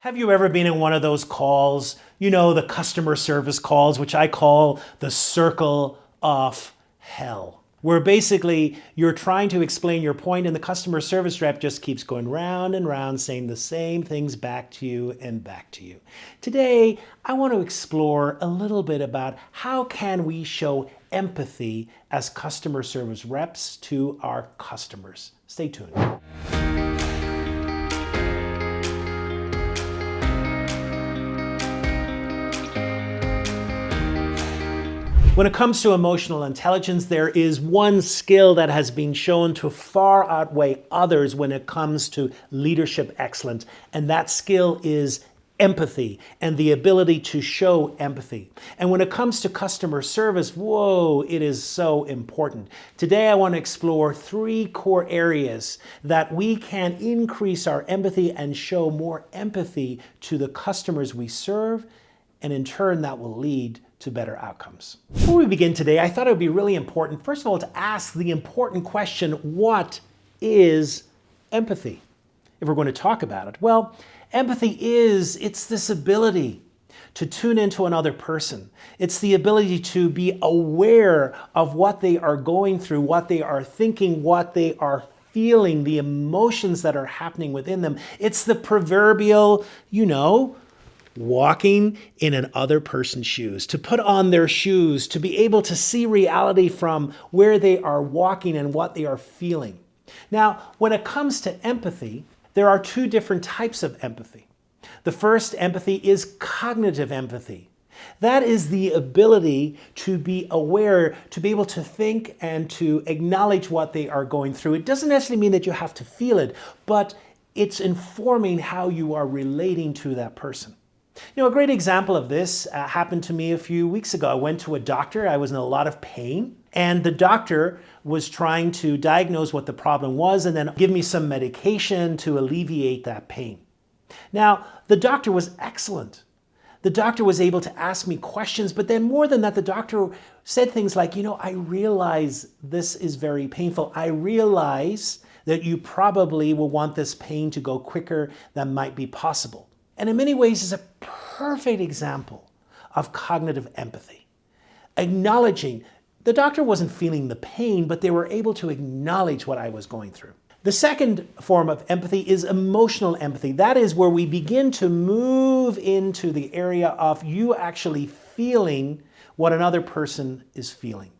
Have you ever been in one of those calls, the customer service calls, which I call the circle of hell, where basically you're trying to explain your point and the customer service rep just keeps going round and round saying the same things back to you and back to you. Today, I want to explore a little bit about how can we show empathy as customer service reps to our customers. Stay tuned. When it comes to emotional intelligence, there is one skill that has been shown to far outweigh others when it comes to leadership excellence, and that skill is empathy and the ability to show empathy. And when it comes to customer service, it is so important. Today, I want to explore 3 core areas that we can increase our empathy and show more empathy to the customers we serve, and in turn, that will lead to better outcomes. Before we begin today, I thought it would be really important, first of all, to ask the important question, what is empathy? If we're going to talk about it. Well, empathy it's this ability to tune into another person. It's the ability to be aware of what they are going through, what they are thinking, what they are feeling, the emotions that are happening within them. It's the proverbial, walking in an other person's shoes, to put on their shoes, to be able to see reality from where they are walking and what they are feeling. Now, when it comes to empathy, there are 2 different types of empathy. The first empathy is cognitive empathy. That is the ability to be aware, to be able to think and to acknowledge what they are going through. It doesn't necessarily mean that you have to feel it, but it's informing how you are relating to that person. A great example of this happened to me a few weeks ago. I went to a doctor. I was in a lot of pain, and the doctor was trying to diagnose what the problem was and then give me some medication to alleviate that pain. Now, the doctor was excellent. The doctor was able to ask me questions, but then more than that, the doctor said things like, I realize this is very painful. I realize that you probably will want this pain to go quicker than might be possible. And in many ways, is a perfect example of cognitive empathy. Acknowledging, the doctor wasn't feeling the pain, but they were able to acknowledge what I was going through. The second form of empathy is emotional empathy. That is where we begin to move into the area of you actually feeling what another person is feeling.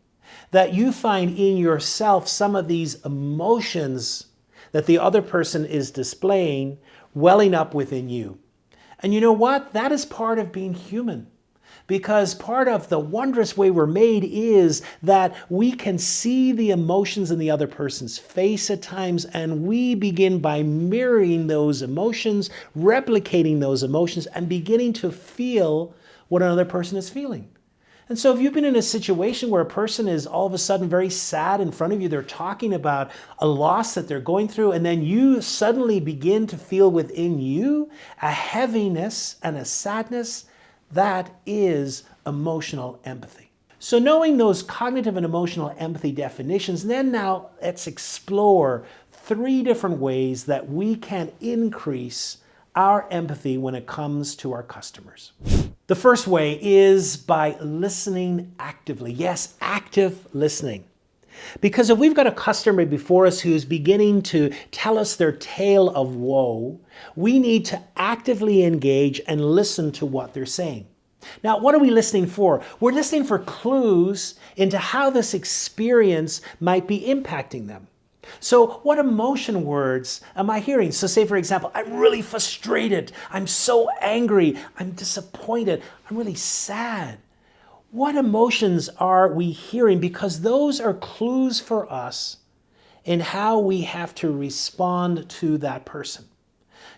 That you find in yourself some of these emotions that the other person is displaying welling up within you. And you know what? That is part of being human. Because part of the wondrous way we're made is that we can see the emotions in the other person's face at times, and we begin by mirroring those emotions, replicating those emotions, and beginning to feel what another person is feeling. And so if you've been in a situation where a person is all of a sudden very sad in front of you, they're talking about a loss that they're going through, and then you suddenly begin to feel within you a heaviness and a sadness, that is emotional empathy. So knowing those cognitive and emotional empathy definitions, then now let's explore 3 different ways that we can increase our empathy when it comes to our customers. The first way is by listening actively. Yes, active listening. Because if we've got a customer before us who's beginning to tell us their tale of woe, we need to actively engage and listen to what they're saying. Now, what are we listening for? We're listening for clues into how this experience might be impacting them. So what emotion words am I hearing? So say, for example, I'm really frustrated. I'm so angry. I'm disappointed. I'm really sad. What emotions are we hearing? Because those are clues for us in how we have to respond to that person.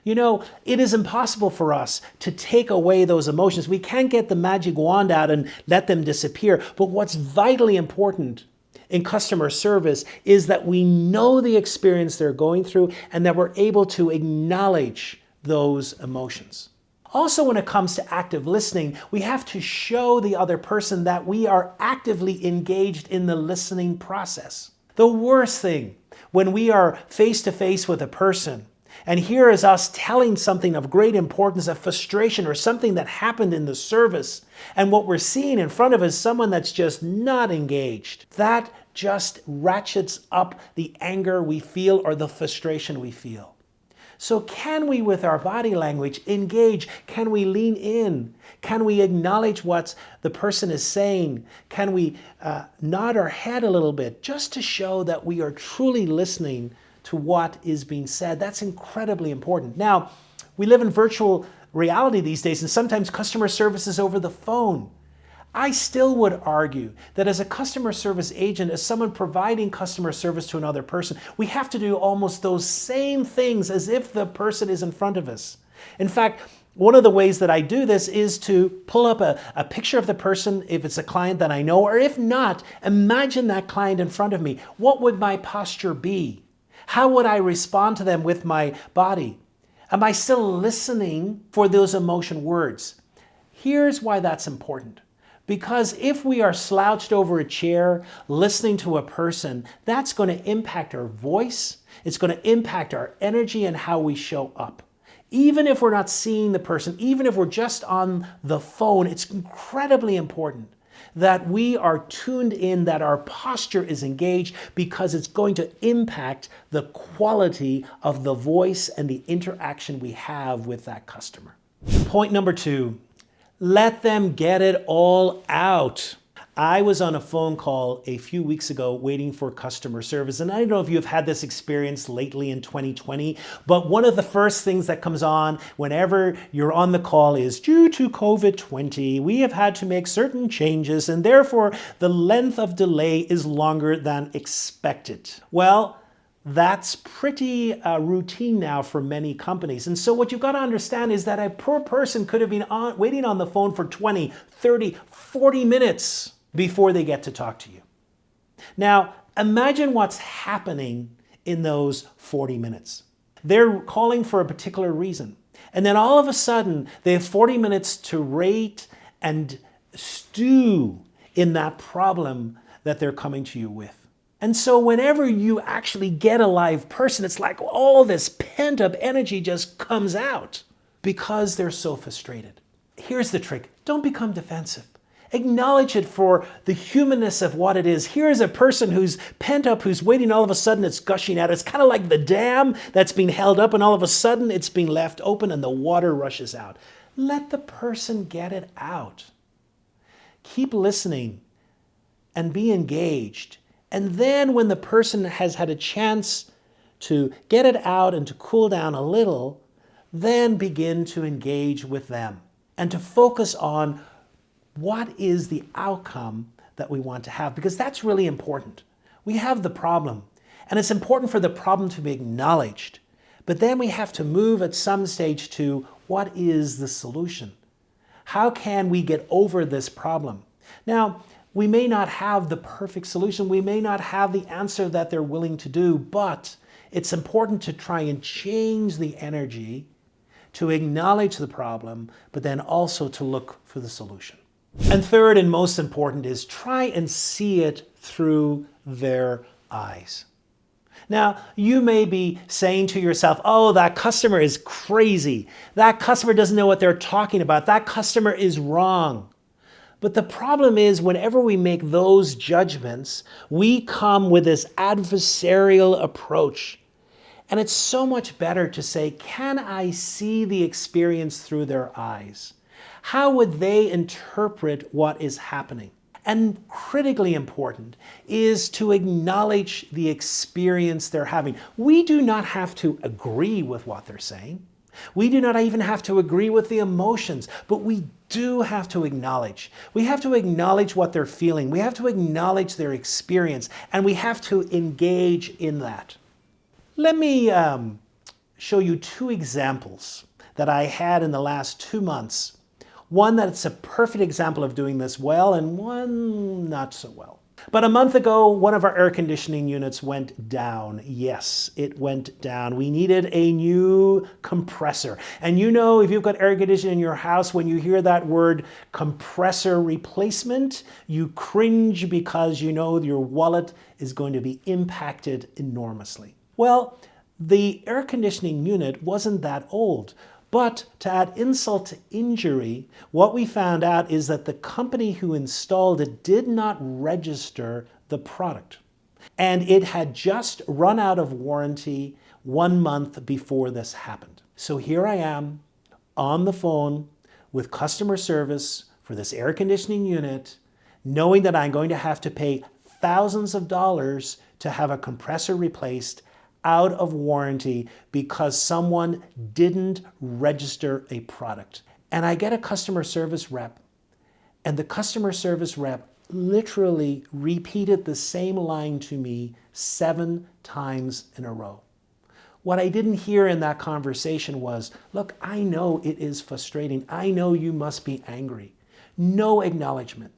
It is impossible for us to take away those emotions. We can't get the magic wand out and let them disappear. But what's vitally important in customer service is that we know the experience they're going through and that we're able to acknowledge those emotions. Also, when it comes to active listening, we have to show the other person that we are actively engaged in the listening process. The worst thing when we are face to face with a person And here is us telling something of great importance, a frustration or something that happened in the service. And what we're seeing in front of us is someone that's just not engaged. That just ratchets up the anger we feel or the frustration we feel. So can we, with our body language, engage? Can we lean in? Can we acknowledge what the person is saying? Can we nod our head a little bit just to show that we are truly listening to what is being said? That's incredibly important. Now, we live in virtual reality these days, and sometimes customer service is over the phone. I still would argue that as a customer service agent, as someone providing customer service to another person, we have to do almost those same things as if the person is in front of us. In fact, one of the ways that I do this is to pull up a picture of the person if it's a client that I know, or if not, imagine that client in front of me. What would my posture be? How would I respond to them with my body? Am I still listening for those emotion words? Here's why that's important. Because if we are slouched over a chair listening to a person, that's going to impact our voice. It's going to impact our energy and how we show up. Even if we're not seeing the person, even if we're just on the phone, it's incredibly important that we are tuned in, that our posture is engaged, because it's going to impact the quality of the voice and the interaction we have with that customer. Point number 2. Let them get it all out. I was on a phone call a few weeks ago waiting for customer service. And I don't know if you've had this experience lately in 2020, but one of the first things that comes on whenever you're on the call is, due to COVID-20, we have had to make certain changes, and therefore the length of delay is longer than expected. Well, that's pretty routine now for many companies. And so what you've got to understand is that a poor person could have been waiting on the phone for 20, 30, 40 minutes before they get to talk to you. Now, imagine what's happening in those 40 minutes. They're calling for a particular reason. And then all of a sudden, they have 40 minutes to rate and stew in that problem that they're coming to you with. And so whenever you actually get a live person, it's like all this pent-up energy just comes out because they're so frustrated. Here's the trick. Don't become defensive. Acknowledge it for the humanness of what it is. Here's a person who's pent up, who's waiting, all of a sudden it's gushing out. It's kind of like the dam that's being held up, and all of a sudden it's being left open and the water rushes out. Let the person get it out. Keep listening and be engaged. And then when the person has had a chance to get it out and to cool down a little, then begin to engage with them and to focus on what is the outcome that we want to have, because that's really important. We have the problem, and it's important for the problem to be acknowledged. But then we have to move at some stage to what is the solution? How can we get over this problem? Now, we may not have the perfect solution. We may not have the answer that they're willing to do, but it's important to try and change the energy, to acknowledge the problem, but then also to look for the solution. And third and most important is try and see it through their eyes. Now, you may be saying to yourself, oh, that customer is crazy. That customer doesn't know what they're talking about. That customer is wrong. But the problem is, whenever we make those judgments, we come with this adversarial approach. And it's so much better to say, can I see the experience through their eyes? How would they interpret what is happening? And critically important is to acknowledge the experience they're having. We do not have to agree with what they're saying. We do not even have to agree with the emotions, but we do have to acknowledge. We have to acknowledge what they're feeling. We have to acknowledge their experience, and we have to engage in that. Let me show you 2 examples that I had in the last 2 months. One that's a perfect example of doing this well, and one not so well. But a month ago, one of our air conditioning units went down. Yes, it went down. We needed a new compressor. And you know, if you've got air conditioning in your house, when you hear that word compressor replacement, you cringe because you know your wallet is going to be impacted enormously. Well, The air conditioning unit wasn't that old, but to add insult to injury, what we found out is that the company who installed it did not register the product. And it had just run out of warranty 1 month before this happened. So here I am on the phone with customer service for this air conditioning unit, knowing that I'm going to have to pay thousands of dollars to have a compressor replaced out of warranty because someone didn't register a product. And I get a customer service rep, and the customer service rep literally repeated the same line to me 7 times in a row. What I didn't hear in that conversation was, look, I know it is frustrating. I know you must be angry. No acknowledgement.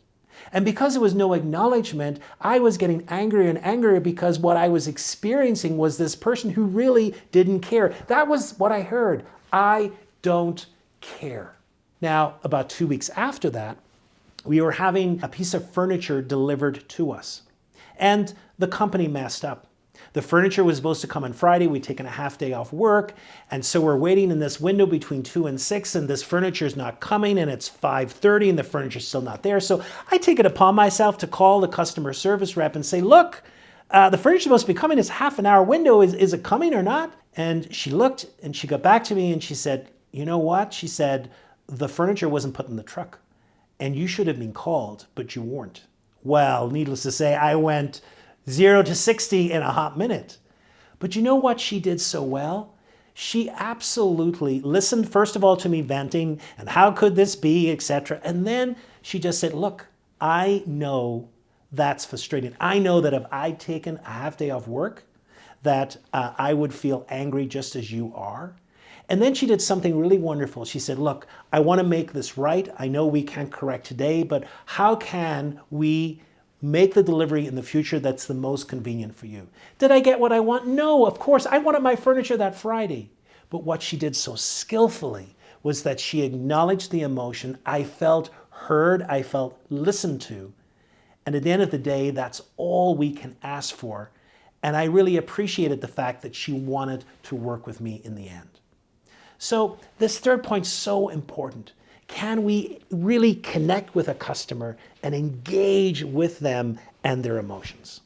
And because there was no acknowledgement, I was getting angrier and angrier because what I was experiencing was this person who really didn't care. That was what I heard. I don't care. Now, about 2 weeks after that, we were having a piece of furniture delivered to us, and the company messed up. The furniture was supposed to come on Friday. We'd taken a half day off work, and so we're waiting in this window between 2 and 6, and this furniture is not coming, and it's 5:30, and the furniture's still not there. So I take it upon myself to call the customer service rep and say, look, the furniture's supposed to be coming. It's half an hour window. Is it coming or not? And she looked, and she got back to me, and she said, you know what? She said, the furniture wasn't put in the truck, and you should have been called, but you weren't. Well, needless to say, I went 0 to 60 in a hot minute. But you know what she did so well? She absolutely listened, first of all, to me venting and how could this be, etc. And then she just said, look, I know that's frustrating. I know that if I'd taken a half day off work, that I would feel angry just as you are. And then she did something really wonderful. She said, look, I want to make this right. I know we can't correct today, but how can we make the delivery in the future that's the most convenient for you? Did I get what I want? No, of course. I wanted my furniture that Friday. But what she did so skillfully was that she acknowledged the emotion. I felt heard. I felt listened to. And at the end of the day, that's all we can ask for. And I really appreciated the fact that she wanted to work with me in the end. So this third point is so important. Can we really connect with a customer and engage with them and their emotions?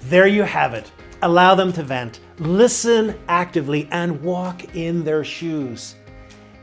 There you have it. Allow them to vent, listen actively, and walk in their shoes.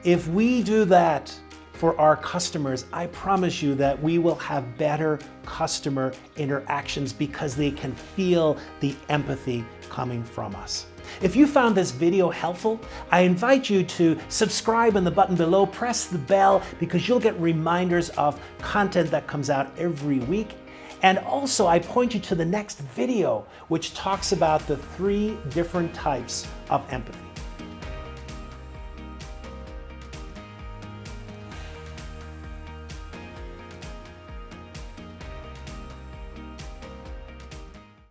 If we do that for our customers, I promise you that we will have better customer interactions because they can feel the empathy coming from us. If you found this video helpful, I invite you to subscribe in the button below, press the bell because you'll get reminders of content that comes out every week. And also I point you to the next video, which talks about the 3 different types of empathy.